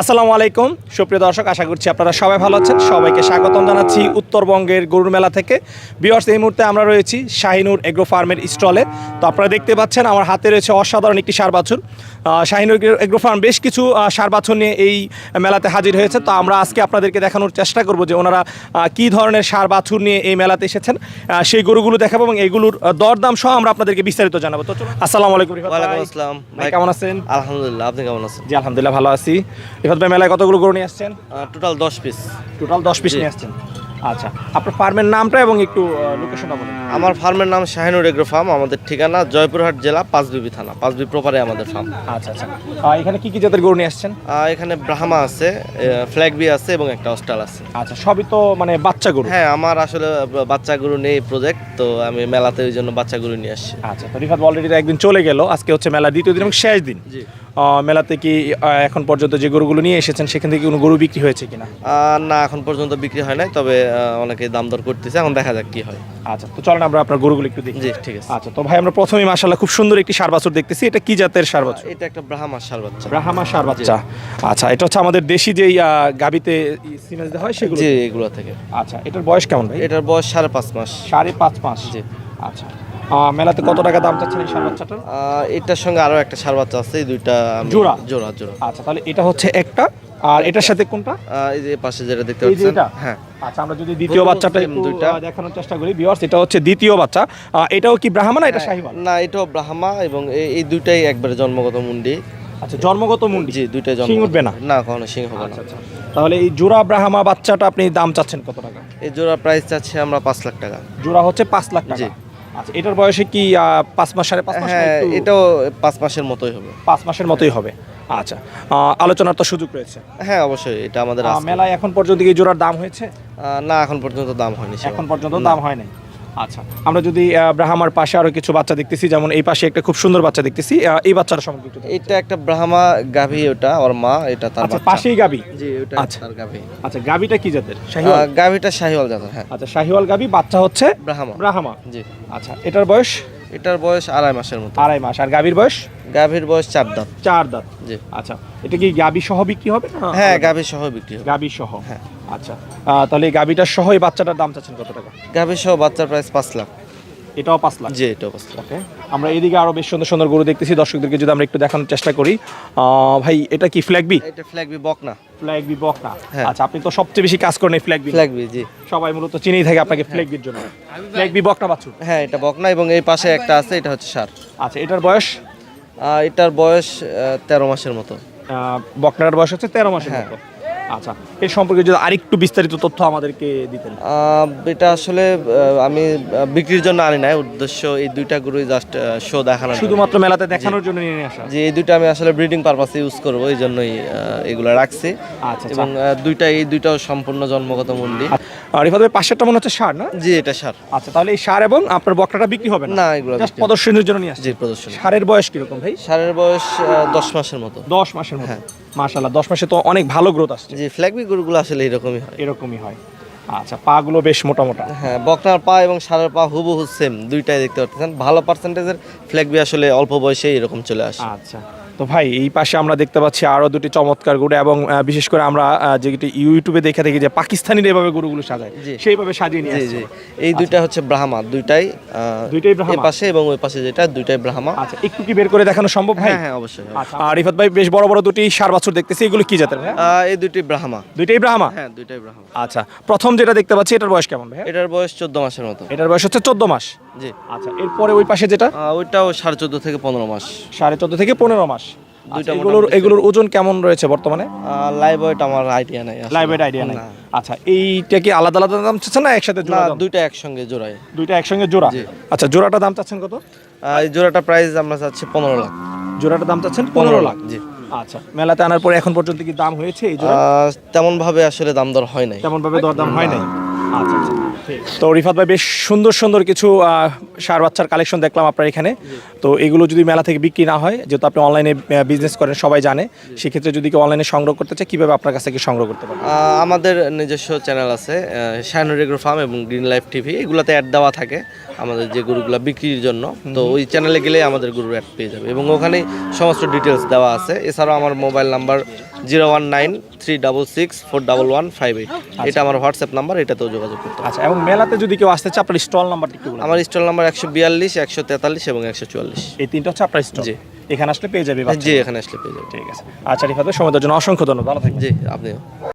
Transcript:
আসসালামু আলাইকুম সুপ্রিয় দর্শক, আশা করছি আপনারা সবাই ভালো আছেন। সবাইকে স্বাগতম জানাচ্ছি উত্তরবঙ্গের গরুর মেলা থেকে। ভিউয়ার্স, এই মুহূর্তে আমরা রয়েছি শাহিনুর এগ্রো ফার্মের স্টলে। তো আপনারা দেখতে পাচ্ছেন আমার হাতে রয়েছে অসাধারণ একটি ষাঁড় বাছুর। শাহিনুর এগ্রো ফার্ম বেশ কিছু ষাঁড় বাছুর নিয়ে এই মেলাতে হাজির হয়েছে। তো আমরা আজকে আপনাদেরকে দেখানোর চেষ্টা করব যে ওনারা কী ধরনের ষাঁড় বাছুর নিয়ে এই মেলাতে এসেছেন, সেই গরুগুলো দেখাবো এবং এগুলোর দরদাম সহ আমরা আপনাদেরকে বিস্তারিত জানাবো। তো আসসালামু আলাইকুম। ওয়ালাইকুম আসসালাম ভাই, কেমন আছেন? আলহামদুলিল্লাহ, আপনি কেমন আছেন? জি আলহামদুলিল্লাহ ভালো আছি। রিফাত ভাই, মেলায় কতগুলো গরু নিয়ে আসছেন? Total 10 piece. টোটাল 10 পিস নিয়ে আসছেন। আচ্ছা, আপনার ফার্মের নামটা এবং একটু লোকেশনটা বলুন। আমার ফার্মের নাম শাহিনুর এগ্রো ফার্ম। আমাদের ঠিকানা জয়পুরহাট জেলা পাঁচবিবি থানা, পাঁচবিবি প্রপারে আমাদের ফার্ম। আচ্ছা আচ্ছা, এখানে কি কি জাতের গরু নিয়ে আসছেন? এখানে ব্রাহ্মা আছে, ফ্ল্যাগবি আছে এবং একটা অস্টাল আছে। আচ্ছা, সবই তো মানে বাচ্চা গরু? হ্যাঁ, আমার আসলে বাচ্চা গরু নেই প্রজেক্ট, তো আমি মেলাতে ওই জন্য বাচ্চা গরু নিয়ে আসছি। আচ্ছা, তো রিফাত অলরেডি একদিন চলে গেল, আজকে হচ্ছে মেলা দ্বিতীয় দিন এবং শেষ দিন। জি। মেলাতে কি এখন পর্যন্ত যে গরুগুলো নিয়ে এসেছেন সেখান থেকে কোনো গরু বিক্রি হয়েছে কিনা? না, এখন পর্যন্ত বিক্রি হয় নাই, তবে অনেকে দাম দর করতেছে, এখন দেখা যাক কি হয়। আচ্ছা, তো চলেন আমরা আপনার গরুগুলো একটু দেখি। জি ঠিক আছে। আচ্ছা, তো ভাই আমরা প্রথমেই মাশাআল্লাহ খুব সুন্দর একটি ষাঁড় বাছুর দেখতেছি। এটা কি জাতের ষাঁড় বাছুর? এটা একটা ব্রাহ্মা ষাঁড় বাচ্চা। ব্রাহ্মা ষাঁড় বাচ্চা। আচ্ছা, এটা হচ্ছে আমাদের দেশি যেই গাবিতে সিমেন্স দেওয়া হয় সেগুলো? জি, এগুলো থেকে। আচ্ছা, এটার বয়স কেমন ভাই? এটার বয়স 5.5 মাস। 5.5 মাস। জি। আচ্ছা, মেলাতে কত টাকা দাম চাচ্ছেন এই ষাঁড় বাচ্চাটার? এটার সঙ্গে আরো একটা ষাঁড় বাচ্চা আছে, এই দুইটা জোড়া? জোড়া জোড়া। আচ্ছা, তাহলে এটা হচ্ছে একটা, আর এটার সাথে কোনটা? এই যে পাশে যেটা দেখতে এই যে পাচ্ছেন। এটা? হ্যাঁ। আচ্ছা, আমরা যদি দ্বিতীয় বাচ্চাটা একটু দুইটা দেখানোর চেষ্টা করি। ভিউয়ার্স, এটা হচ্ছে দ্বিতীয় বাচ্চা। এটাও কি ব্রাহ্মা না এটা শাহিওয়াল? না, এটাও ব্রাহ্মা এবং এই দুইটাই একবারে জন্মগত মুন্ডি। আচ্ছা, জন্মগত মুন্ডি? জি, দুইটাই শিং জন্মগত। উঠবে না? না, কখনো শিং হবে না। আচ্ছা আচ্ছা, তাহলে এই জোড়া ব্রাহ্মা বাচ্চাটা আপনি দাম চাচ্ছেন কত টাকা? এই জোড়া প্রাইস চাচ্ছি আমরা 5 লাখ টাকা। জোড়া হচ্ছে 5 লাখ টাকা। জি। আচ্ছা, এটার বয়সে কি 5 মাস 5.5 মাস? হ্যাঁ, এটাও 5 মাসের মতোই হবে। 5 মাসের মতোই হবে। আচ্ছা, আলোচনার তো সুযোগ রয়েছে? হ্যাঁ, অবশ্যই, এটা আমাদের আজকে। মেলায় এখন পর্যন্ত কি জোড়ার দাম হয়েছে? না, এখন পর্যন্ত দাম হয়নি। এখন পর্যন্ত দাম হয় নাই। আচ্ছা, আমরা যদি ব্রাহ্মার পাশে আরো কিছু বাচ্চা দেখতেছি, যেমন এই পাশে একটা খুব সুন্দর বাচ্চা দেখতেছি, এই বাচ্চাটা সম্পর্কে একটু এটা একটা ব্রাহ্মা গাভী, ওটা ওর মা, এটা তার আচ্ছা, বাচ্চা। পাশেই গাবি? জি, ওটা আচ্ছা। তার গাভী। আচ্ছা, গাবিটা কি জাতের? শাহিওয়াল? গাভীটা শাহিওয়াল জাতের। হ্যাঁ। আচ্ছা, শাহিওয়াল গাবি, বাচ্চা হচ্ছে ব্রাহ্মা। ব্রাহ্মা। জি। আচ্ছা, এটার বয়স? এটার বয়স 2.5 মাসের মতো। 2.5 মাস। আর গাবির বয়স? গাভীর বয়স 4 দাঁত। 4 দাঁত। জি। আচ্ছা, এটা কি গাবি সহ বিক্রি হবে না? হ্যাঁ, গাভী সহ বিক্রি হবে। গাবি সহ। হ্যাঁ। আচ্ছা, তাহলে এই গাবিটার সহ এই বাচ্চাটার দাম চাচ্ছেন কত টাকা? গাভী সহ বাচ্চার প্রাইস 5 লাখ। এটাও 5 লাখ? জি, এটাও 5 লাখ। ওকে, আমরা এদিকে আরো বেশ সুন্দর সুন্দর গরু দেখতেছি। দর্শকদেরকে যদি আমরা একটু দেখানোর চেষ্টা করি, ভাই এটা কি ফ্ল্যাগবি? এটা ফ্ল্যাগবি বকনা। ফ্ল্যাগবি বকনা। হ্যাঁ। আচ্ছা, আপনি তো সবচেয়ে বেশি কাজ করেন এই ফ্ল্যাগবি। ফ্ল্যাগবি, জি। সবাই মূলত চিনেই থাকে আপনাকে ফ্ল্যাগবির জন্য। ফ্ল্যাগবি বকনা বাছুর? হ্যাঁ, এটা বকনা এবং এই পাশে একটা আছে, এটা হচ্ছে ষাঁড়। আচ্ছা, এটার বয়স? এটার বয়স 13 মাসের মতো। বকনার বয়স হচ্ছে 13 মাসের হ্যাঁ। মতো। আচ্ছা, এর সম্পর্কে যদি আরেকটু বিস্তারিত তথ্য আমাদেরকে দিতেন। এটা আসলে আমি বিক্রির জন্য আনি নাই, উদ্দেশ্য এই দুইটা গরুই জাস্ট শো দেখানোর জন্য। শুধুমাত্র মেলাতে দেখানোর জন্য নিয়ে আসা? যে এই দুইটা আমি আসলে ব্রিডিং পারপাসে ইউজ করব, এই জন্যই এগুলো রাখছি। আচ্ছা, এবং এই দুইটাও সম্পূর্ণ জন্মগত মুন্ডি। রিফাত ভাই, পাশেরটা মনে হচ্ছে ষাঁড় না? জি, এটা ষাঁড়। আচ্ছা, তাহলে এই ষাঁড় এবং আপনার বকনাটা বিক্রি হবে না? না, এগুলো জাস্ট প্রদর্শনীর জন্য নিয়ে আসছে? জি, প্রদর্শনী। ষাঁড়ের বয়স কিরকম ভাই? ষাঁড়ের বয়স 10 মাসের মতো। 10 মাসের মতো? হ্যাঁ। মাশাআল্লাহ, 10 মাসে তো অনেক ভালো গ্রোথ আসছে। জি, ফ্ল্যাগবি গরুগুলো আসলে এরকমই হয়। এরকমই হয়। আচ্ছা, পা গুলো বেশ মোটা মোটা। হ্যাঁ, বকনার পা এবং ষাঁড়ের পা হুবহু সেম, দুইটাই দেখতে পাচ্ছেন। ভালো পার্সেন্টেজের ফ্ল্যাগবি আসলে অল্প বয়সে এরকম চলে আসে। আচ্ছা, তো ভাই এই পাশে আমরা দেখতে পাচ্ছি আরো দুটি চমৎকার গরু, এবং বিশেষ করে আমরা যেটি ইউটিউবে দেখে থাকি যে পাকিস্তানিরা এভাবে গরুগুলো সাজায়, জি। সেইভাবে সাজিয়ে নিয়ে জি আসছে। জি, এই দুইটা হচ্ছে ব্রাহ্মা, দুইটাই ব্রাহ্মা? এই পাশে এবং ওই পাশে যেটা, দুইটাই ব্রাহ্মা। আচ্ছা, একটু কি বের করে দেখানো সম্ভব ভাই? হ্যাঁ হ্যাঁ, অবশ্যই। আচ্ছা, আর রিফাত ভাই বেশ বড় বড় দুটি ষাঁড় বাছুর দেখতেছি, এগুলো কি জাতের ভাই? এই দুইটি ব্রাহ্মা। দুইটাই ব্রাহ্মা? হ্যাঁ, দুইটাই ব্রাহ্মা। আচ্ছা, প্রথম যেটা দেখতে পাচ্ছি এটার বয়স কেমন ভাই? এটার বয়স 14 মাসের মতো। এটার বয়স হচ্ছে 14 মাস? জি। আচ্ছা, এরপরে ওই পাশে যেটা? ওইটাও 14.5 থেকে 15 মাস। 14.5 থেকে 15 মাস। দুইটা এগুলোর ওজন কেমন রয়েছে বর্তমানে? লাইভ ওয়েট আমার আইডিয়া নাই আসলে। লাইভ ওয়েট আইডিয়া নাই? না। আচ্ছা, এইটা কি আলাদা আলাদা দাম চাচ্ছেন না একসাথে না, জোড়া দাম? দুইটা একসঙ্গে জোড়ায়। দুইটা একসঙ্গে জোড়া? জি। আচ্ছা, জোড়াটা দাম চাচ্ছেন কত? এই জোড়াটা প্রাইস আমরা চাচ্ছি 15 লাখ। জোড়াটার দাম চাচ্ছেন 15 লাখ? জি। আচ্ছা, মেলাতে আনার পরে এখন পর্যন্ত কি দাম হয়েছে এই জোড়া? তেমন ভাবে আসলে দাম দর হয় নাই। তেমন ভাবে দরদাম হয় নাই? আচ্ছা আচ্ছা, ঠিক। তো রিফাত ভাই বেশ সুন্দর সুন্দর কিছু ষাঁড় বাচ্চার কালেকশন দেখলাম আপনার এখানে। তো এগুলো যদি মেলা থেকে বিক্রি না হয়, যেহেতু আপনি অনলাইনে বিজনেস করেন সবাই জানে, সেক্ষেত্রে যদি কেউ অনলাইনে সংগ্রহ করতে চায় কিভাবে আপনার কাছ থেকে সংগ্রহ করতে পারবে? আমাদের নিজস্ব চ্যানেল আছে, শাহিনুর এগ্রো ফার্ম এবং গ্রিন লাইফ টিভি, এগুলাতে অ্যাড দেওয়া থাকে আমাদের যে গরুগুলো বিক্রির জন্য। তো ওই চ্যানেলে গেলে আমাদের গরুর অ্যাড পেয়ে যাবে এবং ওখানে সমস্ত ডিটেলস দেওয়া আছে। এছাড়াও আমার মোবাইল নাম্বার 01936641158। এটা আমার হোয়াটসঅ্যাপ নাম্বার, এটাতেও যোগাযোগ করতে হবে। আচ্ছা, এবং মেলাতে যদি কেউ আসতে চায় আপনার স্টল নাম্বারটি একটু বলুন। আমার স্টল নাম্বার 142, 143 এবং 144। এই তিনটা হচ্ছে আপনার স্টল। জি। এখানে আসলে পেয়ে যাবে জি, বাচ্চারা। এখানে আসলে পেয়ে যাবেন। ঠিক আছে। আচ্ছা রিফাত ভাই, সময় দেওয়ার জন্য অসংখ্য ধন্যবাদ। ভালো থাকবেন। জি, আপনিও।